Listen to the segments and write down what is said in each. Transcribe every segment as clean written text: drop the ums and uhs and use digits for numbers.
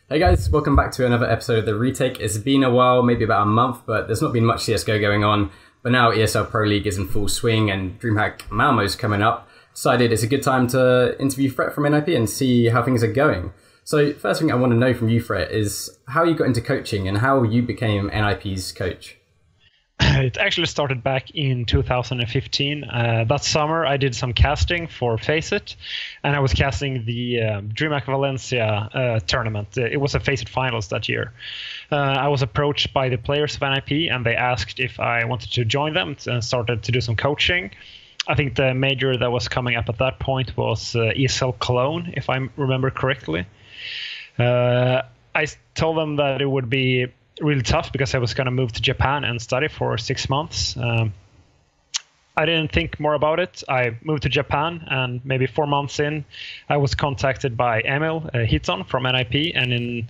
Hey guys, welcome back to another episode of The Retake. It's been a while, maybe about a month, but there's not been much CSGO going on. But now ESL Pro League is in full swing and DreamHack Malmo's coming up. Decided it's a good time to interview Fret from NIP and see how things are going. So first thing I want to know from you, Fret, is how you got into coaching and how you became NIP's coach. It actually started back in 2015. That summer, I did some casting for FACEIT, and I was casting the DreamHack Valencia tournament. It was a FACEIT finals that year. I was approached by the players of NIP, and they asked if I wanted to join them and started to do some coaching. I think the major that was coming up at that point was ESL Cologne, if I remember correctly. I told them that it would be really tough because I was going to move to Japan and study for 6 months. I didn't think more about it. I moved to Japan, and maybe 4 months in, I was contacted by Emil Hitton from NIP, and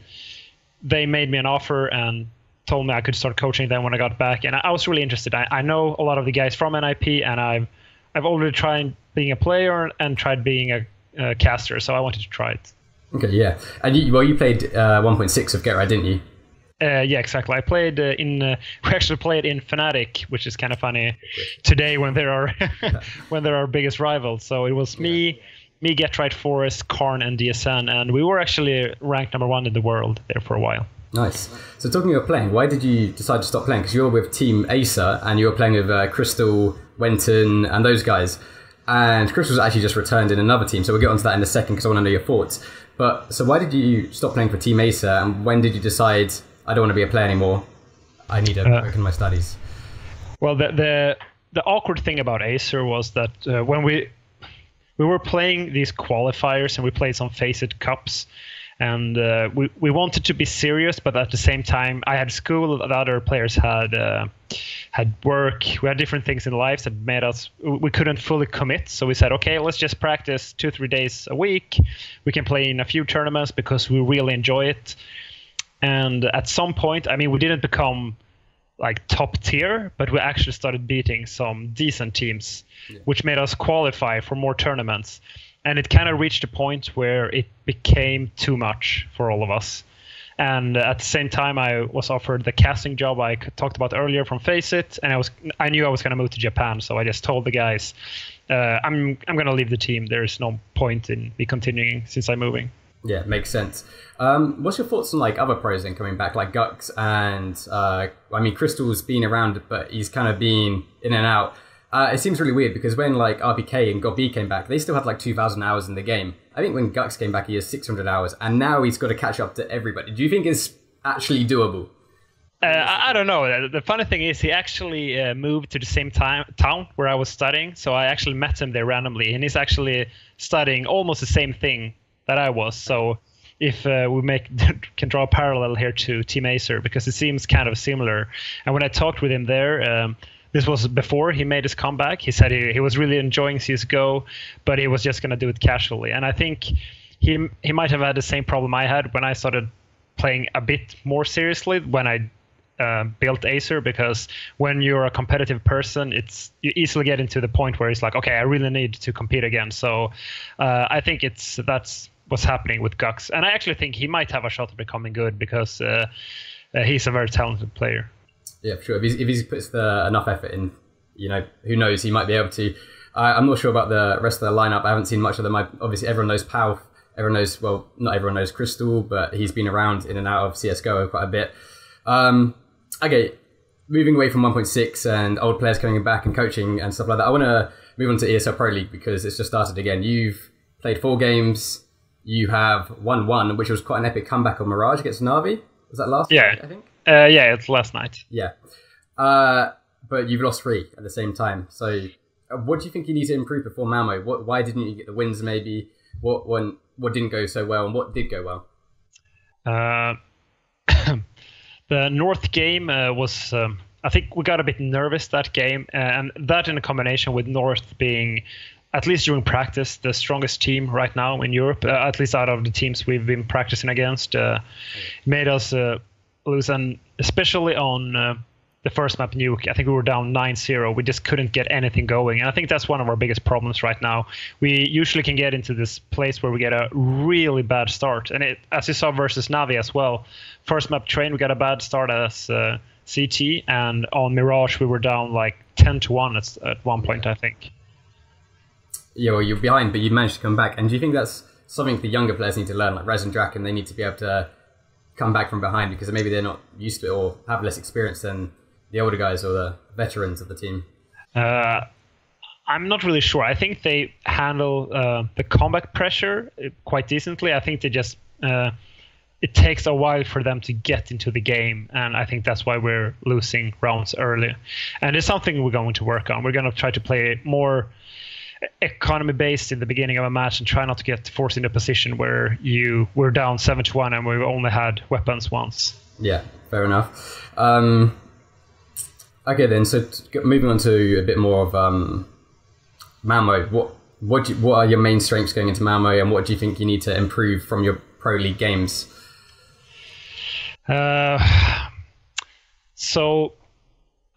they made me an offer and told me I could start coaching them when I got back. And I was really interested. I know a lot of the guys from NIP, and I've already tried being a player and tried being a caster, so I wanted to try it. Okay, yeah. And you played 1.6 of Get Right, didn't you? Yeah, exactly. I played we actually played in Fnatic, which is kind of funny today when there are when there are biggest rivals. So it was me, Get Right, Forest, Karn, and DSN, and we were actually ranked #1 in the world there for a while. Nice. So talking about playing, why did you decide to stop playing? Because you're with Team Acer and you were playing with Crystal, Wenton, and those guys. And Crystal's actually just returned in another team, so we'll get onto that in a second because I want to know your thoughts. But so why did you stop playing for Team Acer, and when did you decide, I don't want to be a player anymore, I need to work on my studies? Well, the awkward thing about Acer was that when we were playing these qualifiers and we played some FACEIT Cups, and we wanted to be serious, but at the same time, I had school, the other players had work, we had different things in life that made us, we couldn't fully commit. So we said, okay, let's just practice 2-3 days a week. We can play in a few tournaments because we really enjoy it. And at some point, I mean, we didn't become like top tier, but we actually started beating some decent teams, which made us qualify for more tournaments. And it kind of reached a point where it became too much for all of us. And at the same time, I was offered the casting job I talked about earlier from FACEIT, and I knew I was going to move to Japan, so I just told the guys, I'm going to leave the team. There's no point in me continuing since I'm moving. Yeah, makes sense. What's your thoughts on like other pros then coming back, like Gux and I mean Crystal's been around, but he's kind of been in and out. It seems really weird because when like RBK and Gob came back, they still had like 2,000 hours in the game. I think when Gux came back, he has 600 hours, and now he's got to catch up to everybody. Do you think it's actually doable? I don't know. The funny thing is he actually moved to the same town where I was studying, so I actually met him there randomly, and he's actually studying almost the same thing that I was. So if we can draw a parallel here to Team Acer, because it seems kind of similar. And when I talked with him there, this was before he made his comeback. He said he was really enjoying CSGO, but he was just going to do it casually. And I think he might have had the same problem I had when I started playing a bit more seriously when I built Acer, because when you're a competitive person, you easily get into the point where it's like, okay, I really need to compete again. So I think that's what's happening with Gux. And I actually think he might have a shot at becoming good because he's a very talented player. Yeah, sure. If he puts enough effort in, you know, who knows, he might be able to. I'm not sure about the rest of the lineup. I haven't seen much of them. Obviously, everyone knows Pau. Everyone knows, well, not everyone knows Crystal, but he's been around in and out of CSGO quite a bit. Okay, moving away from 1.6 and old players coming back and coaching and stuff like that, I want to move on to ESL Pro League because it's just started again. You've played 4 games. You have won 1, which was quite an epic comeback on Mirage against Na'Vi. Was that last night, I think? Yeah, it's last night. Yeah. But you've lost 3 at the same time. So what do you think you need to improve before Malmo? Why didn't you get the wins maybe? What didn't go so well and what did go well? The North game was, I think we got a bit nervous that game. And that in a combination with North being, at least during practice, the strongest team right now in Europe, at least out of the teams we've been practicing against, made us lose. And especially on the first map nuke, I think we were down 9-0. We just couldn't get anything going. And I think that's one of our biggest problems right now. We usually can get into this place where we get a really bad start. And as you saw versus Navi as well, first map train, we got a bad start as CT. And on Mirage, we were down like 10-1 at one point, I think. Yeah, well, you're behind, but you managed to come back. And do you think that's something the younger players need to learn, like Res and Draken? They need to be able to come back from behind because maybe they're not used to it or have less experience than the older guys or the veterans of the team? I'm not really sure. I think they handle the combat pressure quite decently. I think they just it takes a while for them to get into the game, and I think that's why we're losing rounds early. And it's something we're going to work on. We're going to try to play more economy based in the beginning of a match and try not to get forced in a position where we're down 7-1 and we've only had weapons once. Yeah, fair enough. Okay, then. So moving on to a bit more of Malmo. What are your main strengths going into Malmo, and what do you think you need to improve from your Pro League games? So,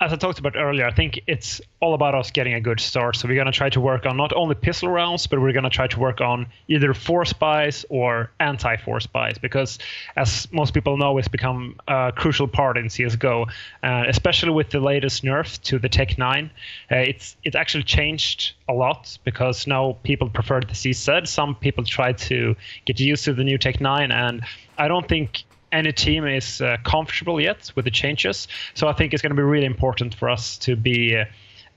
as I talked about earlier, I think it's all about us getting a good start. So we're going to try to work on not only pistol rounds, but we're going to try to work on either force buys or anti-force buys, because as most people know, it's become a crucial part in CSGO, especially with the latest nerf to the Tech 9. It's actually changed a lot because now people prefer the CZ. Some people try to get used to the new Tech 9, and I don't think any team is comfortable yet with the changes. So I think it's going to be really important for us to be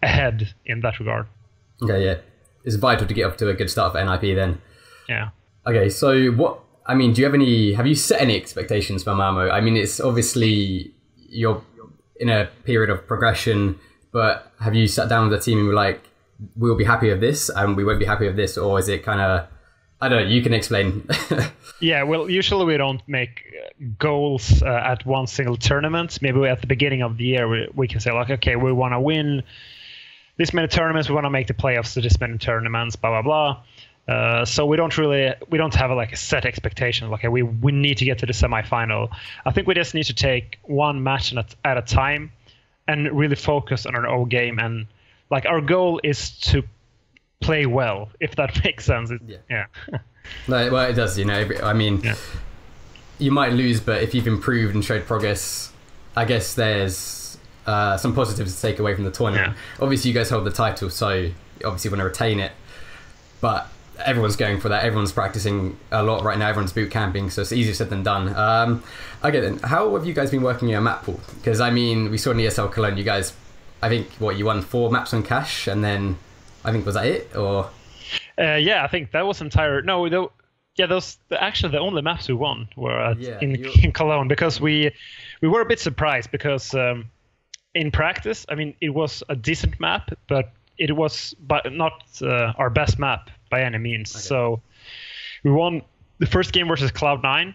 ahead in that regard. Okay, yeah. It's vital to get off to a good start for NIP then. Yeah. Okay, so have you set any expectations for Malmo? I mean, it's obviously you're in a period of progression, but have you sat down with the team and were like, we'll be happy with this and we won't be happy with this? Or is it kind of, I don't know, you can explain. Yeah, well, usually we don't make goals at one single tournament. Maybe at the beginning of the year we can say like, okay, we want to win this many tournaments, we want to make the playoffs to this many tournaments, blah blah blah. So we don't have a set expectation. Like, okay, we need to get to the semifinal. I think we just need to take one match at a time and really focus on our own game. And like, our goal is to play well, if that makes sense. Yeah. No, well, it does. Yeah. You might lose, but if you've improved and showed progress, I guess there's some positives to take away from the tournament. Yeah. Obviously, you guys hold the title, so you obviously want to retain it. But everyone's going for that. Everyone's practicing a lot right now. Everyone's boot camping, so it's easier said than done. Okay, then, how have you guys been working your map pool? Because I mean, we saw in ESL Cologne, you guys, I think you won 4 maps on cash, and then I think was that it or? Yeah, I think that was entire. No, those actually the only maps we won were in Cologne, because we were a bit surprised because in practice, I mean, it was a decent map, but it was not our best map by any means. Okay. So we won the first game versus Cloud9.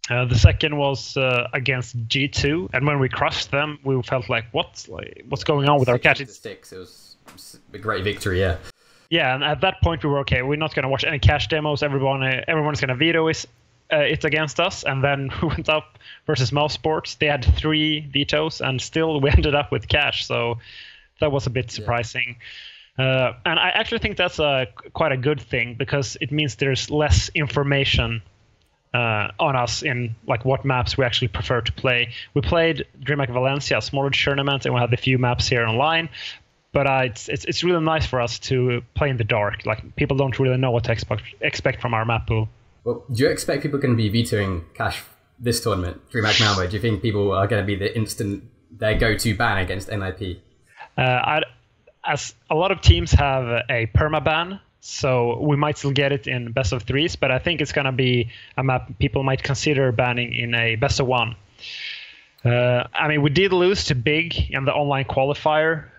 The second was against G2, and when we crushed them, we felt like what's going on with our catch? It was a great victory, yeah. Yeah, and at that point we were okay. We're not going to watch any cash demos. Everyone's going to veto it against us. And then we went up versus Mouse Sports. They had 3 vetoes, and still we ended up with cash. So that was a bit surprising. Yeah. And I actually think that's quite a good thing, because it means there's less information on us in like what maps we actually prefer to play. We played DreamHack Valencia, a smaller tournament, and we had a few maps here online. But it's really nice for us to play in the dark. Like, people don't really know what to expect from our map pool. Well, do you expect people can be vetoing cash this tournament, DreamHack Malmo? Do you think people are going to be their go-to ban against NIP? As a lot of teams have a perma ban, so we might still get it in best of 3s. But I think it's going to be a map people might consider banning in a best of 1. I mean, we did lose to Big in the online qualifier.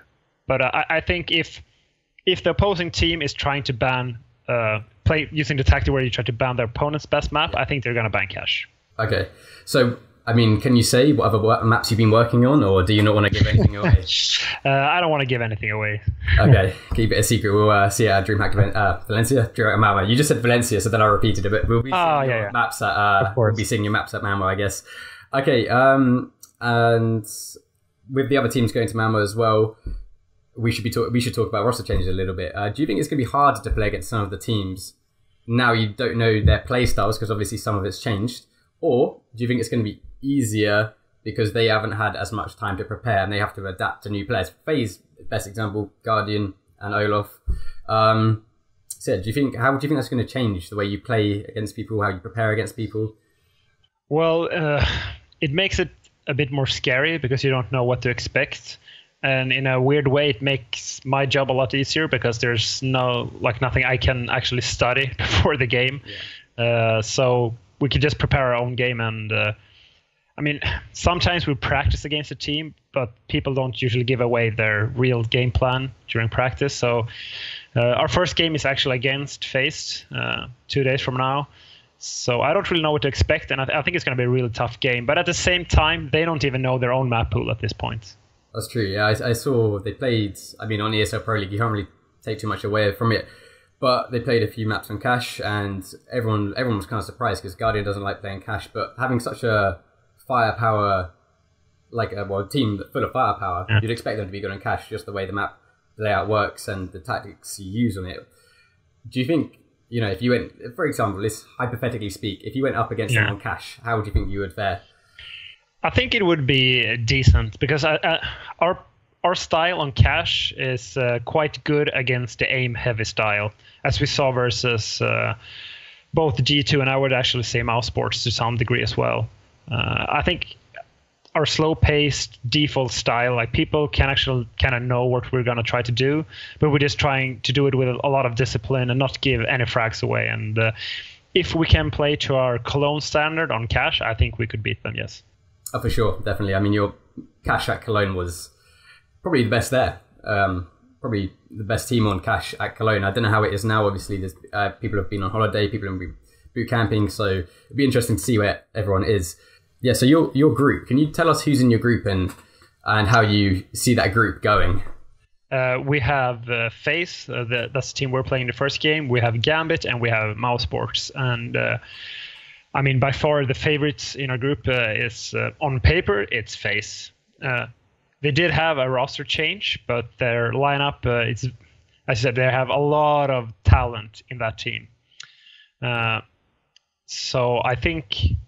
But I think if the opposing team is trying to play using the tactic where you try to ban their opponent's best map, I think they're going to ban cash. Okay. So, I mean, can you say what other maps you've been working on, or do you not want to give anything away? I don't want to give anything away. Okay. Keep it a secret. We'll see DreamHack Valencia, DreamHack Malmo. You just said Valencia, so then I repeated it. But we'll be seeing your maps at we'll be seeing your maps at Malmo, I guess. Okay. And with the other teams going to Malmo as well, we should talk about roster changes a little bit. Do you think it's going to be harder to play against some of the teams now you don't know their play styles, because obviously some of it's changed, or do you think it's going to be easier because they haven't had as much time to prepare and they have to adapt to new players? FaZe, best example, Guardian and Olaf. So how do you think that's going to change the way you play against people, how you prepare against people? Well, it makes it a bit more scary because you don't know what to expect. And in a weird way, it makes my job a lot easier because there's nothing I can actually study before the game. Yeah. So we can just prepare our own game. And sometimes we practice against a team, but people don't usually give away their real game plan during practice. So our first game is actually against FaZe 2 days from now. So I don't really know what to expect, and I think it's going to be a really tough game. But at the same time, they don't even know their own map pool at this point. That's true. Yeah, I saw they played. On ESL Pro League, you can't really take too much away from it, but they played a few maps on Cash, and everyone was kind of surprised because Guardian doesn't like playing Cash, but having such a firepower, team full of firepower, you'd expect them to be good on Cash, just the way the map layout works and the tactics you use on it. Do you think, if you went, for example, let's hypothetically speak, if you went up against them on Cash, how would you think you would fare? I think it would be decent because our style on Cash is quite good against the aim-heavy style, as we saw versus both G2 and I would actually say mousesports to some degree as well. I think our slow-paced default style, like people can actually kind of know what we're going to try to do, but we're just trying to do it with a lot of discipline and not give any frags away. And if we can play to our Cologne standard on Cash, I think we could beat them, yes. Oh, for sure, definitely. Your Cash at Cologne was probably the best there. Probably the best team on Cash at Cologne. I don't know how it is now. Obviously, there's people have been on holiday, people have been boot camping, so it'd be interesting to see where everyone is. Yeah, so your group. Can you tell us who's in your group and how you see that group going? We have FaZe. That's the team we're playing the first game. We have Gambit and we have mousesports. And by far the favorites in our group is on paper it's FaZe. They did have a roster change, but their lineup, as I said, they have a lot of talent in that team. So I think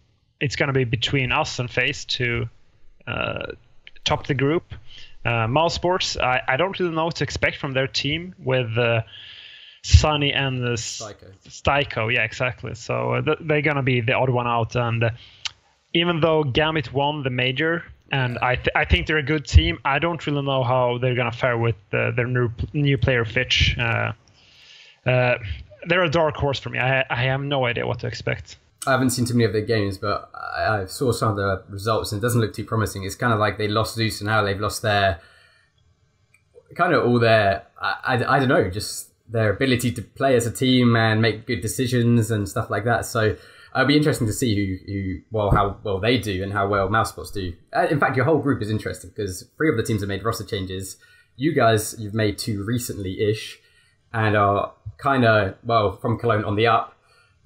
it's going to be between us and FaZe to top the group. mousesports, I don't really know what to expect from their team with Sunny and Styko. Yeah, exactly. So they're going to be the odd one out. And even though Gambit won the major, and I think they're a good team, I don't really know how they're going to fare with their new player Fitch. They're a dark horse for me. I have no idea what to expect. I haven't seen too many of their games, but I saw some of the results and it doesn't look too promising. It's kind of like they lost Zeus and how they've lost their kind of all their, I don't know, just their ability to play as a team and make good decisions and stuff like that. So it'll be interesting to see how well they do and how well mousesports do. In fact, your whole group is interesting because 3 of the teams have made roster changes. You guys, you've made 2 recently-ish and are kind of, from Cologne on the up.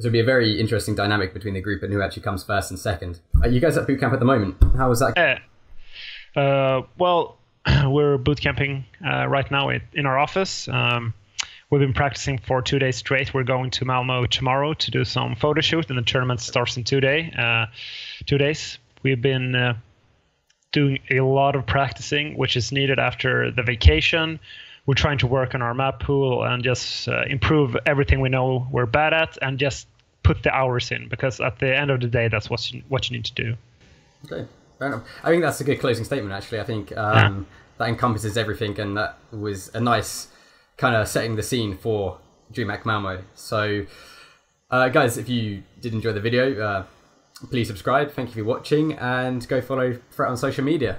So it'll be a very interesting dynamic between the group and who actually comes first and second. Are you guys at boot camp at the moment? How is that? We're boot camping right now in our office. We've been practicing for 2 days straight. We're going to Malmo tomorrow to do some photo shoot, and the tournament starts in 2 days. We've been doing a lot of practicing, which is needed after the vacation. We're trying to work on our map pool and just improve everything we know we're bad at and just put the hours in, because at the end of the day, that's what you need to do. Okay, fair enough. I think that's a good closing statement, actually. I think that encompasses everything, and that was a nice kind of setting the scene for DreamHack Malmo. So, guys, if you did enjoy the video, please subscribe. Thank you for watching, and go follow Fret on social media.